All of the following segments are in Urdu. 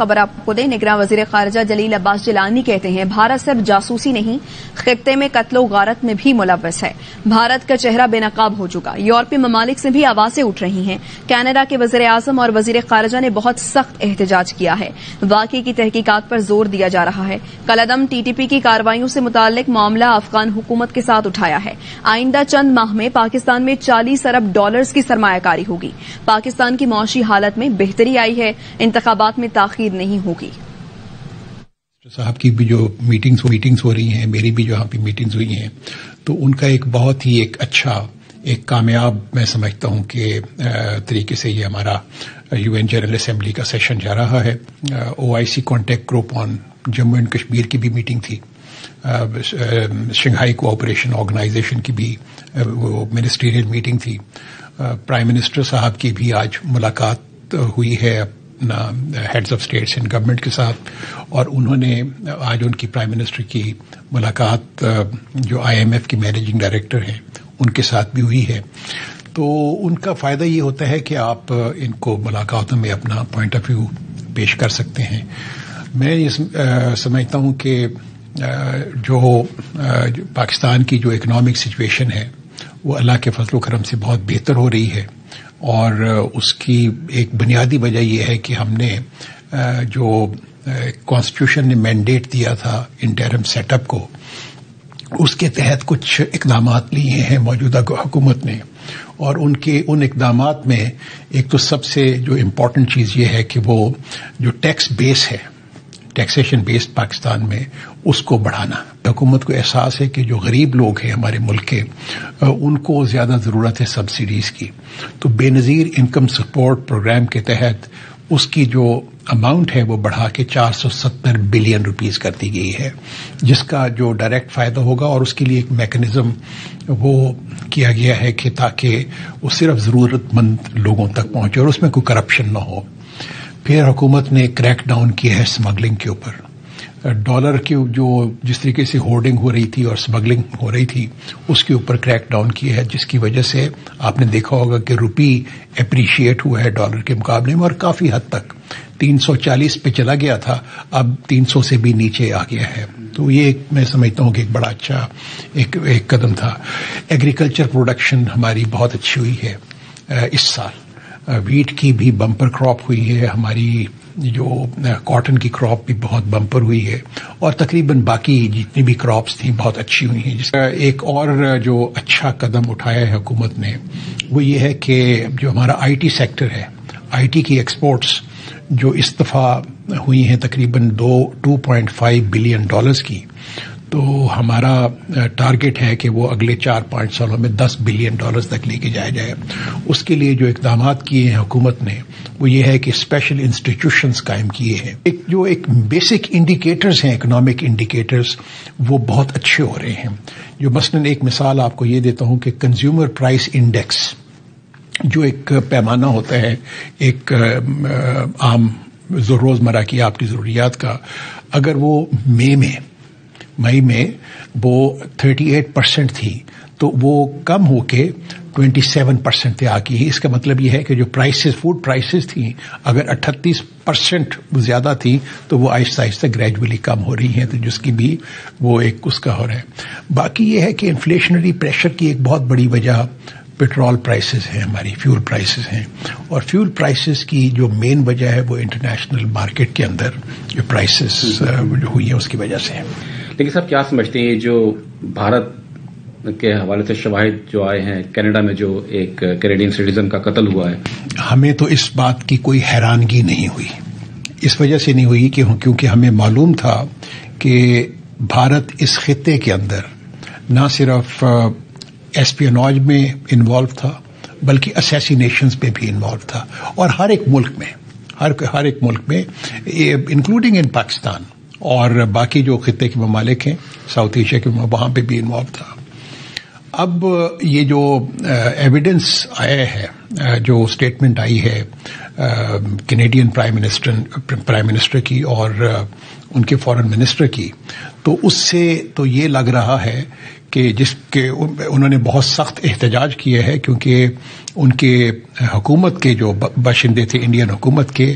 خبر آپ کو دیں، نگراں وزیر خارجہ جلیل عباس جیلانی کہتے ہیں بھارت صرف جاسوسی نہیں، خطے میں قتل و غارت میں بھی ملوث ہے۔ بھارت کا چہرہ بے نقاب ہو چکا۔ یورپی ممالک سے بھی آوازیں اٹھ رہی ہیں۔ کینیڈا کے وزیر اعظم اور وزیر خارجہ نے بہت سخت احتجاج کیا ہے۔ واقعے کی تحقیقات پر زور دیا جا رہا ہے۔ کالعدم ٹی ٹی پی کی کارروائیوں سے متعلق معاملہ افغان حکومت کے ساتھ اٹھایا ہے۔ آئندہ چند ماہ میں پاکستان میں $40 ارب کی سرمایہ کاری ہوگی۔ پاکستان کی معاشی حالت میں بہتری آئی ہے۔ انتخابات میں تاخیر نہیں ہوگی۔ صاحب کی بھی جو میٹنگز ہو رہی ہیں، میری بھی جو یہاں پہ میٹنگز ہوئی ہیں، تو ان کا ایک بہت ہی ایک اچھا ایک کامیاب میں سمجھتا ہوں کہ طریقے سے یہ ہمارا یو این جنرل اسمبلی کا سیشن جا رہا ہے۔ OIC contact group on Jammu and Kashmir کی بھی میٹنگ تھی۔ شنگھائی کوآپریشن آرگنائزیشن کی بھی وہ منسٹریل میٹنگ تھی۔ پرائم منسٹر صاحب کی بھی آج ملاقات ہوئی ہے اپنا heads of states and government کے ساتھ، اور انہوں نے آج ان کی پرائم منسٹر کی ملاقات جو IMF کی مینیجنگ ڈائریکٹر ہیں ان کے ساتھ بھی ہوئی ہے۔ تو ان کا فائدہ یہ ہوتا ہے کہ آپ ان کو ملاقاتوں میں اپنا پوائنٹ آف ویو پیش کر سکتے ہیں۔ میں یہ سمجھتا ہوں کہ جو پاکستان کی جو اکنامک سچویشن ہے وہ اللہ کے فضل و کرم سے بہت بہتر ہو رہی ہے، اور اس کی ایک بنیادی وجہ یہ ہے کہ ہم نے جو کانسٹیٹیوشن نے مینڈیٹ دیا تھا انٹرم سیٹ اپ کو، اس کے تحت کچھ اقدامات لیے ہیں موجودہ حکومت نے، اور ان اقدامات میں ایک تو سب سے جو امپورٹنٹ چیز یہ ہے کہ وہ جو ٹیکس بیس ہے، ٹیکسیشن بیسڈ پاکستان میں، اس کو بڑھانا۔ حکومت کو احساس ہے کہ جو غریب لوگ ہیں ہمارے ملک کے، ان کو زیادہ ضرورت ہے سبسڈیز کی، تو بے نظیر انکم سپورٹ پروگرام کے تحت اس کی جو اماؤنٹ ہے وہ بڑھا کے 470 بلین روپیز کر دی گئی ہے، جس کا جو ڈائریکٹ فائدہ ہوگا، اور اس کے لیے ایک میکنزم وہ کیا گیا ہے کہ تاکہ وہ صرف ضرورت مند لوگوں تک پہنچے اور اس میں کوئی کرپشن نہ ہو۔ پھر حکومت نے کریک ڈاؤن کیا ہے اسمگلنگ کے اوپر۔ ڈالر کی جو جس طریقے سے ہورڈنگ ہو رہی تھی اور اسمگلنگ ہو رہی تھی، اس کے اوپر کریک ڈاؤن کیا ہے، جس کی وجہ سے آپ نے دیکھا ہوگا کہ روپی اپریشیٹ ہوا ہے ڈالر کے مقابلے میں، اور کافی حد تک 340 پہ چلا گیا تھا، اب 300 سے بھی نیچے آ گیا ہے۔ تو یہ میں سمجھتا ہوں کہ ایک بڑا اچھا ایک قدم تھا۔ ایگریکلچر پروڈکشن ہماری بہت اچھی ہوئی ہے اس سال۔ ویٹ کی بھی بمپر کراپ ہوئی ہے، ہماری جو کاٹن کی کراپ بھی بہت بمپر ہوئی ہے، اور تقریباً باقی جتنی بھی کراپس تھیں بہت اچھی ہوئی ہیں۔ جس کا ایک اور جو اچھا قدم اٹھایا ہے حکومت نے وہ یہ ہے کہ جو ہمارا IT سیکٹر ہے، IT کی ایکسپورٹس جو اس دفعہ ہوئی ہیں تقریباً $2.5 بلین کی، تو ہمارا ٹارگٹ ہے کہ وہ اگلے 4-5 سالوں میں $10 بلین تک لے کے جایا جائے۔ اس کے لیے جو اقدامات کیے ہیں حکومت نے وہ یہ ہے کہ اسپیشل انسٹیٹیوشنز قائم کیے ہیں۔ ایک بیسک انڈیکیٹرز ہیں، اکنامک انڈیکیٹرز، وہ بہت اچھے ہو رہے ہیں۔ جو مثلاً ایک مثال آپ کو یہ دیتا ہوں کہ کنزیومر پرائس انڈیکس جو ایک پیمانہ ہوتا ہے ایک عام روزمرہ کی آپ کی ضروریات کا، اگر وہ مئی میں وہ 38% تھی تو وہ کم ہو کے 27% پہ آ گئی۔ اس کا مطلب یہ ہے کہ جو فوڈ پرائسز تھیں اگر 38% زیادہ تھیں تو وہ آہستہ آہستہ گریجولی کم ہو رہی ہیں، تو جس کی بھی وہ ایک اس کا ہو رہا ہے۔ باقی یہ ہے کہ انفلیشنری پریشر کی ایک بہت بڑی وجہ پیٹرول پرائسز ہیں، ہماری فیول پرائسز ہیں، اور فیول پرائسز کی جو مین وجہ ہے وہ انٹرنیشنل مارکیٹ کے اندر جو پرائسز جو ہوئی ہیں اس کی وجہ سے ہے۔ لیکن صاحب کیا سمجھتے ہیں جو بھارت کے حوالے سے شواہد جو آئے ہیں، کینیڈا میں جو ایک کینیڈین سٹیزن کا قتل ہوا ہے، ہمیں تو اس بات کی کوئی حیرانگی نہیں ہوئی، اس وجہ سے نہیں ہوئی کہ کیونکہ ہمیں معلوم تھا کہ بھارت اس خطے کے اندر نہ صرف ایسپیوناج میں انوالو تھا بلکہ اسیسینیشنز پہ بھی انوالو تھا، اور ہر ایک ملک میں انکلوڈنگ ان پاکستان اور باقی جو خطے کے ممالک ہیں ساؤتھ ایشیا کے، وہاں پہ بھی انوالو تھا۔ اب یہ جو ایویڈنس آیا ہے، جو اسٹیٹمنٹ آئی ہے کینیڈین پرائم منسٹر کی اور ان کے فارن منسٹر کی، تو اس سے تو یہ لگ رہا ہے کہ جس کے انہوں نے بہت سخت احتجاج کیا ہے، کیونکہ ان کے حکومت کے جو باشندے تھے انڈین حکومت کے،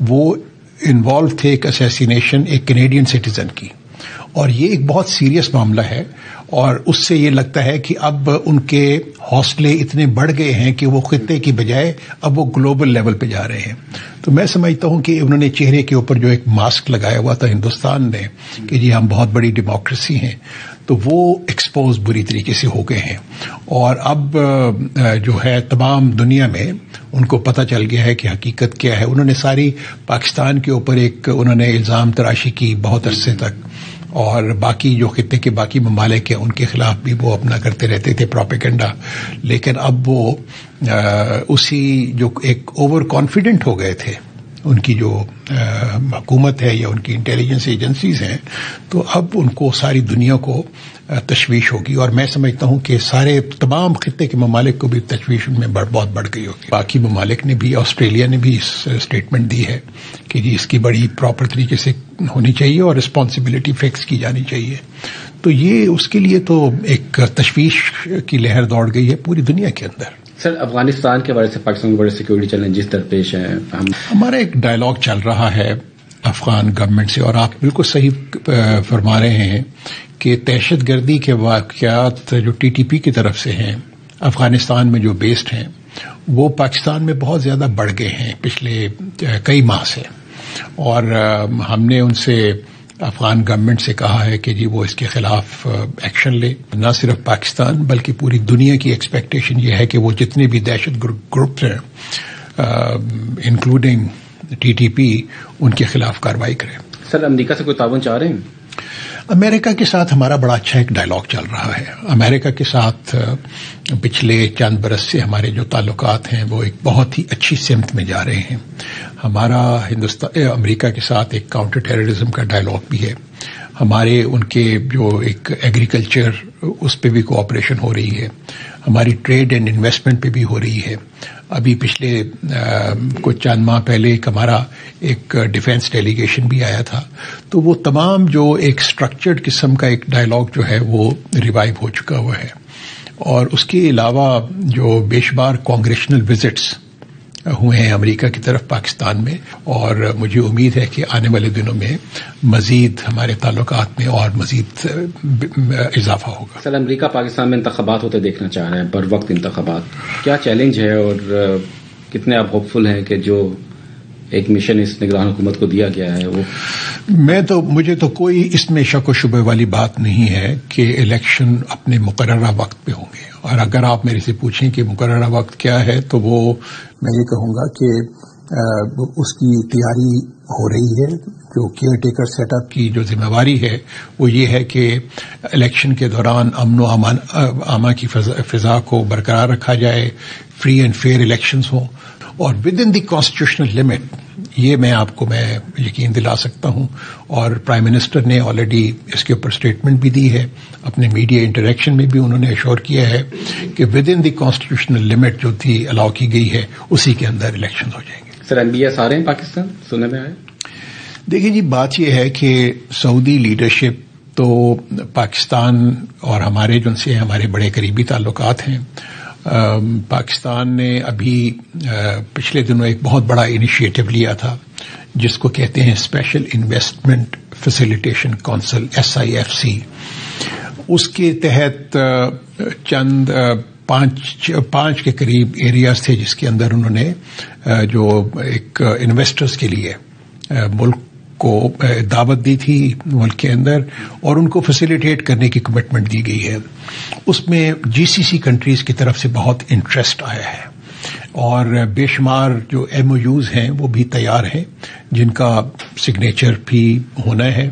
وہ انوالو تھے ایک اسیسینیشن ایک کینیڈین سٹیزن کی، اور یہ ایک بہت سیریس معاملہ ہے، اور اس سے یہ لگتا ہے کہ اب ان کے حوصلے اتنے بڑھ گئے ہیں کہ وہ خطے کی بجائے اب وہ گلوبل لیول پہ جا رہے ہیں. تو میں سمجھتا ہوں کہ انہوں نے چہرے کے اوپر جو ایک ماسک لگایا ہوا تھا ہندوستان نے کہ جی ہم بہت بڑی ڈیموکریسی ہیں، تو وہ ایکسپوز بری طریقے سے ہو گئے ہیں، اور اب جو ہے تمام دنیا میں ان کو پتہ چل گیا ہے کہ حقیقت کیا ہے. انہوں نے ساری پاکستان کے اوپر ایک انہوں نے الزام تراشی کی بہت عرصے تک، اور باقی جو خطے کے باقی ممالک ہیں ان کے خلاف بھی وہ اپنا کرتے رہتے تھے پروپیگنڈا، لیکن اب وہ اسی جو ایک اوور کانفیڈنٹ ہو گئے تھے ان کی جو حکومت ہے یا ان کی انٹیلیجنس ایجنسیز ہیں، تو اب ان کو ساری دنیا کو تشویش ہوگی، اور میں سمجھتا ہوں کہ سارے تمام خطے کے ممالک کو بھی تشویش ان میں بہت بڑھ گئی ہوگی. باقی ممالک نے بھی، آسٹریلیا نے بھی اس اسٹیٹمنٹ دی ہے کہ جی اس کی بڑی پراپر طریقے سے ہونی چاہیے اور رسپانسبلٹی فکس کی جانی چاہیے. تو یہ اس کے لیے تو ایک تشویش کی لہر دوڑ گئی ہے پوری دنیا کے اندر. سر، افغانستان کے حوالے سے پاکستان کے بڑے سیکورٹی چیلنجز درپیش ہیں. ہمارا ایک ڈائلاگ چل رہا ہے افغان گورنمنٹ سے، اور آپ بالکل صحیح فرما رہے ہیں کہ دہشت گردی کے واقعات جو ٹی ٹی پی کی طرف سے ہیں افغانستان میں جو بیسڈ ہیں وہ پاکستان میں بہت زیادہ بڑھ گئے ہیں پچھلے کئی ماہ سے، اور ہم نے ان سے افغان گورنمنٹ سے کہا ہے کہ جی وہ اس کے خلاف ایکشن لے. نہ صرف پاکستان بلکہ پوری دنیا کی ایکسپیکٹیشن یہ ہے کہ وہ جتنے بھی دہشت گروپس ہیں انکلوڈنگ ٹی ٹی پی ان کے خلاف کارروائی کریں. سر، امریکہ سے کوئی تعاون چاہ رہے ہیں؟ امریکہ کے ساتھ ہمارا بڑا اچھا ایک ڈائلاگ چل رہا ہے. امریکہ کے ساتھ پچھلے چند برس سے ہمارے جو تعلقات ہیں وہ ایک بہت ہی اچھی سمت میں جا رہے ہیں. ہمارا امریکہ کے ساتھ ایک کاؤنٹر ٹیررزم کا ڈائلاگ بھی ہے. ہمارے ان کے جو ایک ایگریکلچر اس پہ بھی کوآپریشن ہو رہی ہے. ہماری ٹریڈ اینڈ انویسٹمنٹ پہ بھی ہو رہی ہے. ابھی پچھلے کچھ چند ماہ پہلے ہمارا ایک ڈیفینس ڈیلیگیشن بھی آیا تھا. تو وہ تمام جو ایک اسٹرکچرڈ قسم کا ایک ڈائلاگ جو ہے وہ ریوائیو ہو چکا ہوا ہے. اور اس کے علاوہ جو بے شمار کانگریشنل وزٹس ہوئے ہیں امریکہ کی طرف پاکستان میں، اور مجھے امید ہے کہ آنے والے دنوں میں مزید ہمارے تعلقات میں اور مزید اضافہ ہوگا. سر، امریکہ پاکستان میں انتخابات ہوتے دیکھنا چاہ رہے ہیں، بر وقت انتخابات، کیا چیلنج ہے اور کتنے آپ ہوپ فل ہیں کہ جو ایک مشن اس نگران حکومت کو دیا گیا ہے وہ؟ مجھے تو کوئی اس میں شک و شبہ والی بات نہیں ہے کہ الیکشن اپنے مقررہ وقت پہ ہوں گے. اور اگر آپ میرے سے پوچھیں کہ مقررہ وقت کیا ہے تو وہ میں یہ کہوں گا کہ اس کی تیاری ہو رہی ہے. جو کیئر ٹیکر سیٹ اپ کی جو ذمہ داری ہے وہ یہ ہے کہ الیکشن کے دوران امن و امان کی فضا کو برقرار رکھا جائے، فری اینڈ فیئر الیکشنز ہوں، اور with in the constitutional limit. یہ میں آپ کو یقین دلا سکتا ہوں، اور پرائم منسٹر نے آلریڈی اس کے اوپر اسٹیٹمنٹ بھی دی ہے. اپنے میڈیا انٹریکشن میں بھی انہوں نے ایشور کیا ہے کہ with in the constitutional limit جو تھی الاؤ کی گئی ہے اسی کے اندر الیکشن ہو جائیں گے. سر، MBS آ رہے ہیں پاکستان، سننے میں آئے؟ دیکھیں جی، بات یہ ہے کہ سعودی لیڈرشپ تو پاکستان اور ہمارے جن سے ہمارے بڑے قریبی تعلقات ہیں. پاکستان نے ابھی پچھلے دنوں ایک بہت بڑا انیشیٹو لیا تھا جس کو کہتے ہیں special investment facilitation council SIFC. اس کے تحت چند پانچ کے قریب ایریاز تھے جس کے اندر انہوں نے جو ایک انویسٹرز کے لیے ملک کو دعوت دی تھی ملک کے اندر، اور ان کو فیسیلیٹیٹ کرنے کی کمٹمنٹ دی گئی ہے. اس میں GCC کنٹریز کی طرف سے بہت انٹرسٹ آیا ہے، اور بے شمار جو MOUs ہیں وہ بھی تیار ہیں جن کا سگنیچر بھی ہونا ہے.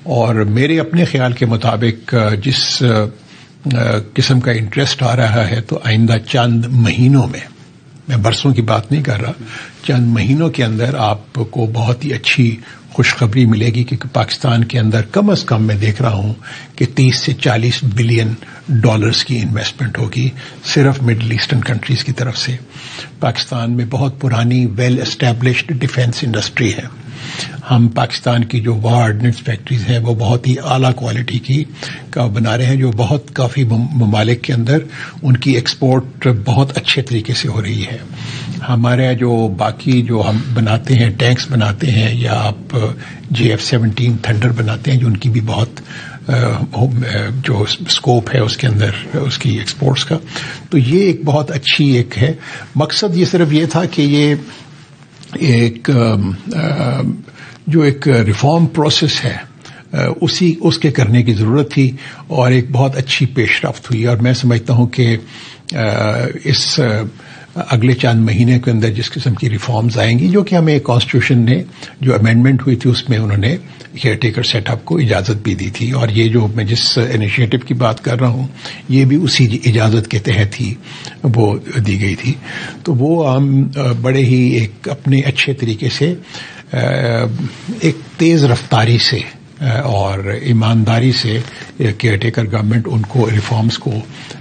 اور میرے اپنے خیال کے مطابق جس قسم کا انٹرسٹ آ رہا ہے تو آئندہ چند مہینوں میں برسوں کی بات نہیں کر رہا، چند مہینوں کے اندر آپ کو بہت ہی اچھی خوشخبری ملے گی کہ پاکستان کے اندر کم از کم میں دیکھ رہا ہوں کہ 30 سے 40 بلین ڈالرز کی انویسٹمنٹ ہوگی صرف مڈل ایسٹرن کنٹریز کی طرف سے. پاکستان میں بہت پرانی ویل اسٹیبلشڈ ڈیفینس انڈسٹری ہے. ہم پاکستان کی جو وار آرڈننس فیکٹریز ہیں وہ بہت ہی اعلیٰ کوالٹی کی کا بنا رہے ہیں، جو بہت کافی ممالک کے اندر ان کی ایکسپورٹ بہت اچھے طریقے سے ہو رہی ہے. ہمارے جو باقی جو ہم بناتے ہیں ٹینکس بناتے ہیں یا آپ JF-17 تھنڈر بناتے ہیں جو ان کی بھی بہت جو اسکوپ ہے اس کے اندر اس کی ایکسپورٹس کا، تو یہ ایک بہت اچھی ایک ہے. مقصد یہ صرف یہ تھا کہ یہ ایک جو ایک ریفارم پروسیس ہے اس کے کرنے کی ضرورت تھی اور ایک بہت اچھی پیش رفت ہوئی. اور میں سمجھتا ہوں کہ اس اگلے چند مہینے کے اندر جس قسم کی ریفارمز آئیں گی، جو کہ ہمیں کانسٹیٹیوشن نے جو امینڈمنٹ ہوئی تھی اس میں انہوں نے کیئر ٹیکر سیٹ اپ کو اجازت بھی دی تھی، اور یہ جو میں جس انیشیٹو کی بات کر رہا ہوں یہ بھی اسی اجازت کے تحت ہی وہ دی گئی تھی. تو وہ ہم بڑے ہی ایک اپنے اچھے طریقے سے ایک تیز رفتاری سے اور ایمانداری سے کیئر ٹیکر گورنمنٹ ان کو ریفارمز کو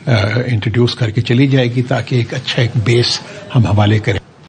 انٹروڈیوس کر کے چلی جائے گی تاکہ ایک اچھا ایک بیس ہم حوالے کریں.